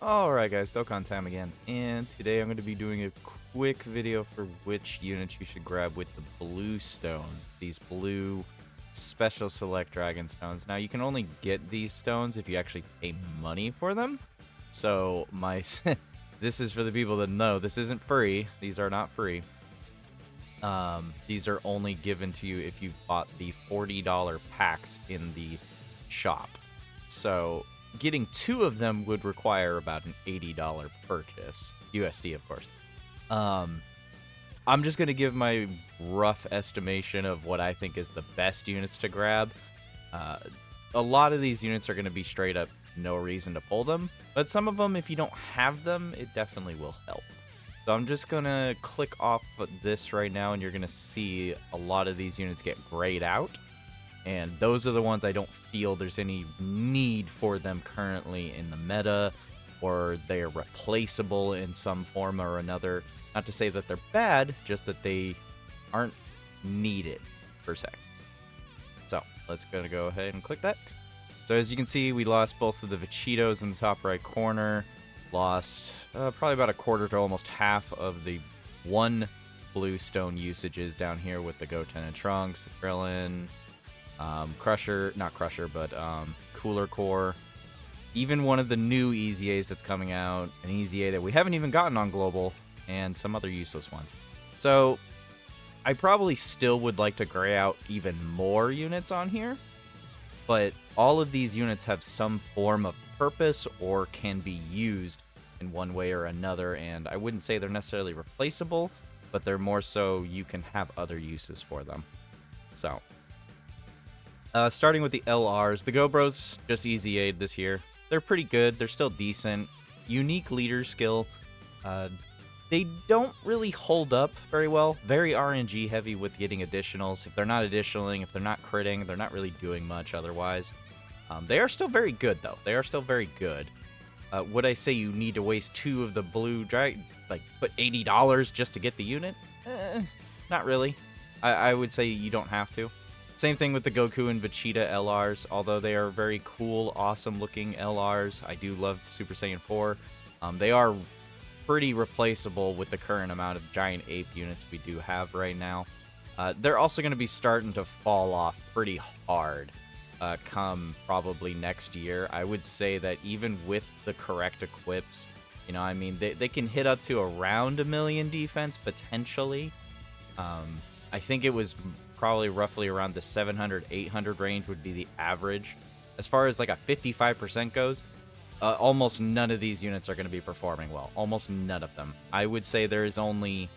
Alright guys, Dokkan time again, and today I'm going to be doing a quick video for which units you should grab with the blue stone. These blue special select dragon stones. Now you can only get these stones if you actually pay money for them. So this is for the people that know this isn't free. These are not free. These are only given to you if you've bought the $40 packs in the shop. So getting two of them would require about an $80 purchase, USD of course. I'm just going to give my rough estimation of what I think is the best units to grab. A lot of these units are going to be straight up no reason to pull them, but some of them, if you don't have them, it definitely will help. So I'm just going to click off this right now, and you're going to see a lot of these units get grayed out. And those are the ones I don't feel there's any need for them currently in the meta, or they're replaceable in some form or another. Not to say that they're bad, just that they aren't needed, per se. So, let's go ahead and click that. So as you can see, we lost both of the Vechitos in the top right corner. Lost probably about a quarter to almost half of the one blue stone usages down here with the Goten and Trunks, the Krillin, Cooler Core, even one of the new EZAs that's coming out, an EZA that we haven't even gotten on Global, and some other useless ones. So I probably still would like to gray out even more units on here, but all of these units have some form of purpose or can be used in one way or another, and I wouldn't say they're necessarily replaceable, but they're more so you can have other uses for them. So starting with the LRs, the Gobros just EZA'd this year. They're pretty good. They're still decent. Unique leader skill. They don't really hold up very well. Very RNG heavy with getting additionals. If they're not additionaling, if they're not critting, they're not really doing much otherwise. They are still very good, though. They are still very good. Would I say you need to waste two of the blue dragon, like put $80 just to get the unit? Not really. I would say you don't have to. Same thing with the Goku and Vegeta LRs, although they are very cool, awesome-looking LRs. I do love Super Saiyan 4. They are pretty replaceable with the current amount of giant ape units we do have right now. They're also going to be starting to fall off pretty hard come probably next year. I would say that even with the correct equips, you know, I mean, they can hit up to around 1 million defense, potentially. I think it was probably roughly around the 700, 800 range would be the average. As far as like a 55% goes, almost none of these units are going to be performing well. Almost none of them. I would say there's only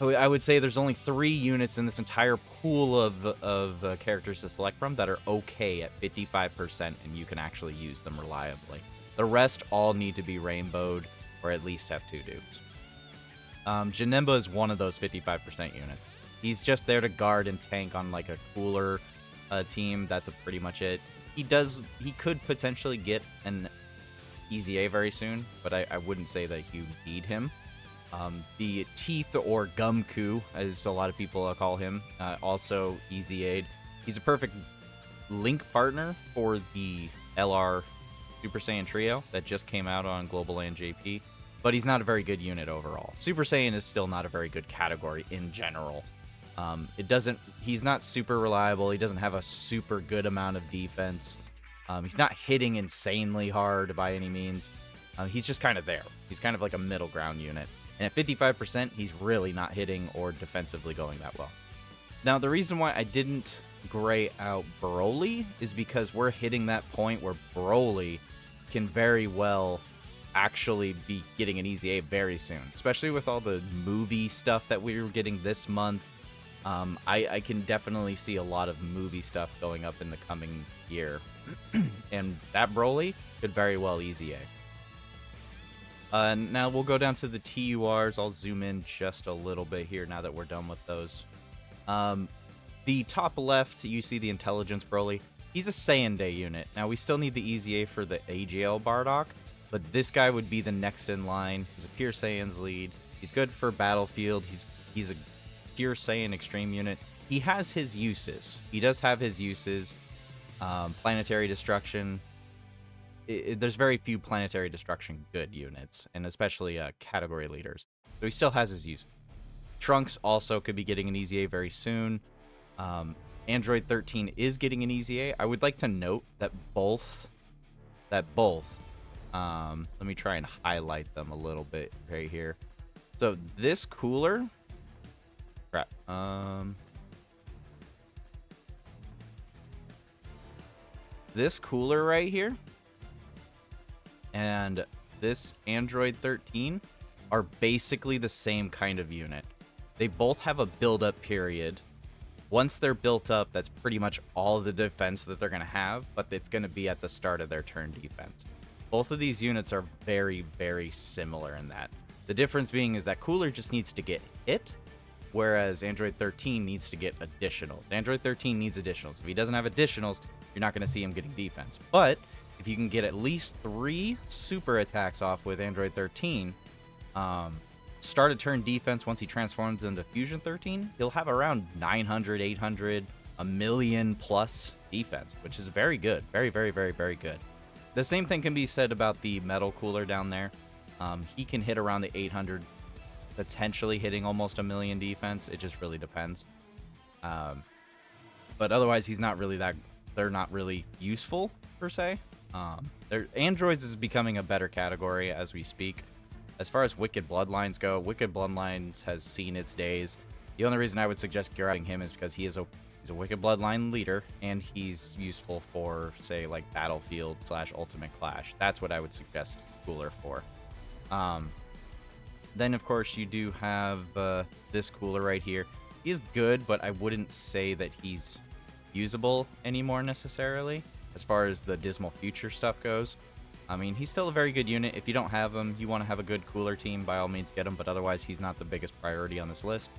3 units in this entire pool of characters to select from that are okay at 55%, and you can actually use them reliably. The rest all need to be rainbowed or at least have 2 dupes. Janemba is one of those 55% units. He's just there to guard and tank on like a cooler team. That's pretty much it. He could potentially get an EZA very soon, but I wouldn't say that you need him. The Teeth or Gumku, as a lot of people call him, also EZA'd. He's a perfect link partner for the LR Super Saiyan Trio that just came out on Global and JP, but he's not a very good unit overall. Super Saiyan is still not a very good category in general. He's not super reliable. He doesn't have a super good amount of defense. He's not hitting insanely hard by any means. He's just kind of there. He's kind of like a middle ground unit. And at 55%, he's really not hitting or defensively going that well. Now, the reason why I didn't gray out Broly is because we're hitting that point where Broly can very well actually be getting an EZA very soon, especially with all the movie stuff that we're getting this month. I can definitely see a lot of movie stuff going up in the coming year, and that Broly could very well EZA. Now we'll go down to the TURs. I'll zoom in just a little bit here now that we're done with those. The top left, you see the Intelligence Broly. He's a Saiyan Day unit. Now we still need the EZA for the AGL Bardock, but this guy would be the next in line. He's a Pure Saiyan's lead. He's good for Battlefield. He's a Pure Saiyan Extreme unit. He has his uses. He does have his uses. Planetary Destruction. there's very few planetary destruction good units, and especially category leaders. So he still has his use. Trunks also could be getting an EZA very soon. Android 13 is getting an EZA. I would like to note that both, let me try and highlight them a little bit right here. So this cooler, crap, this cooler right here and this Android 13 are basically the same kind of unit. They both have a build-up period. Once they're built up, that's pretty much all the defense that they're going to have, but it's going to be at the start of their turn defense. Both of these units are very, very similar in that. The difference being is that Cooler just needs to get hit, whereas Android 13 needs to get additionals. Android 13 needs additionals. If he doesn't have additionals, you're not going to see him getting defense. But if you can get at least 3 super attacks off with Android 13, start a turn defense once he transforms into Fusion 13, he'll have around 900, 800, a million plus defense, which is very good. Very, very, very, very good. The same thing can be said about the Metal Cooler down there. He can hit around the 800, potentially hitting almost a million defense. It just really depends. But otherwise, he's not really that. They're not really useful per se. Androids is becoming a better category as we speak. As far as Wicked Bloodlines go, Wicked Bloodlines has seen its days. The only reason I would suggest grabbing him is because he's a Wicked Bloodline leader, and he's useful for, say, like Battlefield / Ultimate Clash. That's what I would suggest Cooler for. Then, of course, you do have this Cooler right here. He is good, but I wouldn't say that he's usable anymore necessarily, as far as the Dismal Future stuff goes. I mean, he's still a very good unit. If you don't have him, you want to have a good Cooler team, by all means get him, but otherwise he's not the biggest priority on this list.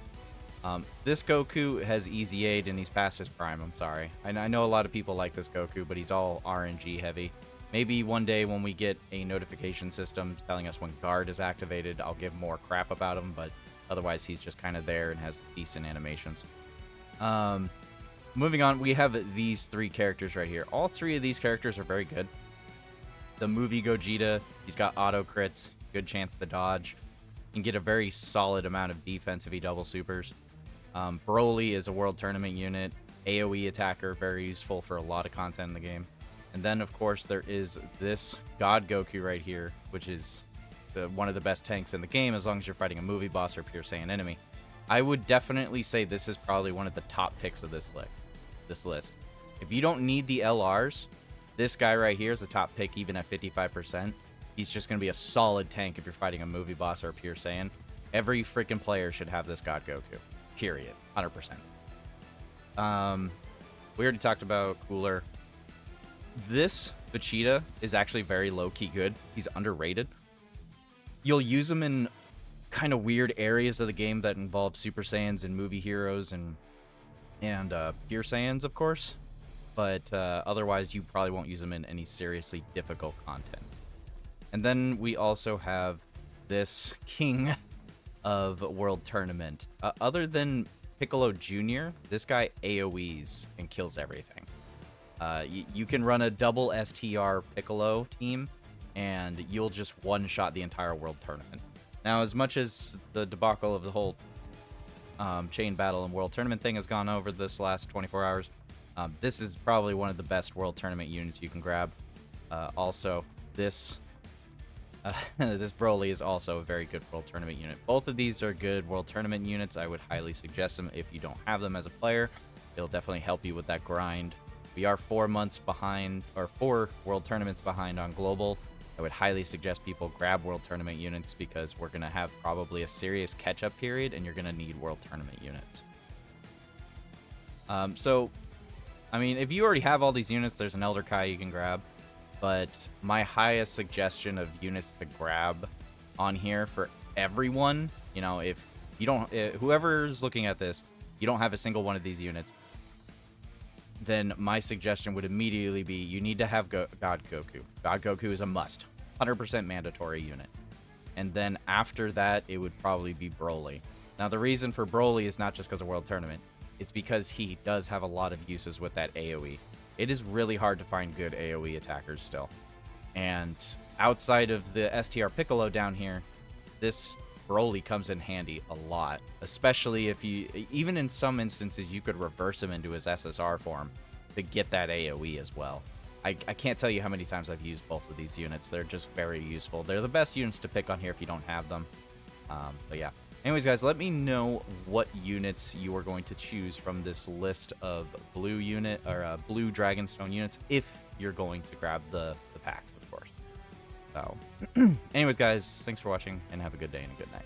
This Goku has EZA'd and he's past his prime, I'm sorry. I know a lot of people like this Goku, but he's all RNG heavy. Maybe one day when we get a notification system telling us when Guard is activated, I'll give more crap about him, but otherwise he's just kind of there and has decent animations. Moving on, we have these 3 characters right here. All 3 of these characters are very good. The movie Gogeta, he's got auto crits, good chance to dodge. Can get a very solid amount of defense if he double supers. Broly is a World Tournament unit, AoE attacker, very useful for a lot of content in the game. And then, of course, there is this God Goku right here, which is one of the best tanks in the game as long as you're fighting a movie boss or pure Saiyan enemy. I would definitely say this is probably one of the top picks of this list. If you don't need the LRs, this guy right here is the top pick even at 55%. He's just going to be a solid tank if you're fighting a movie boss or a pure Saiyan. Every freaking player should have this God Goku. Period. 100%. We already talked about Cooler. This Vegeta is actually very low-key good. He's underrated. You'll use him in kind of weird areas of the game that involve Super Saiyans and movie heroes and pure Saiyans, of course. But otherwise, you probably won't use him in any seriously difficult content. And then we also have this King of World Tournament. Other than Piccolo Jr., this guy AoEs and kills everything. You can run a double STR Piccolo team, and you'll just one-shot the entire World Tournament. Now, as much as the debacle of the whole Chain Battle and World Tournament thing has gone over this last 24 hours, this is probably one of the best World Tournament units you can grab. Also, this Broly is also a very good World Tournament unit. Both of these are good World Tournament units. I would highly suggest them if you don't have them as a player. It'll definitely help you with that grind. We are 4 months behind, or 4 World Tournaments behind on Global. I would highly suggest people grab World Tournament units because we're going to have probably a serious catch-up period, and you're going to need World Tournament units. So, I mean, if you already have all these units, there's an Elder Kai you can grab. But my highest suggestion of units to grab on here for everyone, you know, if you don't, whoever's looking at this, you don't have a single one of these units, then my suggestion would immediately be you need to have God Goku. God Goku is a must. 100% mandatory unit. And then after that, it would probably be Broly. Now, the reason for Broly is not just because of World Tournament. It's because he does have a lot of uses with that AoE. It is really hard to find good AoE attackers still. And outside of the STR Piccolo down here, this Broly comes in handy a lot, especially if you, even in some instances, you could reverse him into his SSR form to get that AoE as well. I can't tell you how many times I've used both of these units. They're just very useful. They're the best units to pick on here if you don't have them. But yeah. Anyways, guys, let me know what units you are going to choose from this list of blue Dragonstone units if you're going to grab the packs, of course. So, anyways, guys, thanks for watching, and have a good day and a good night.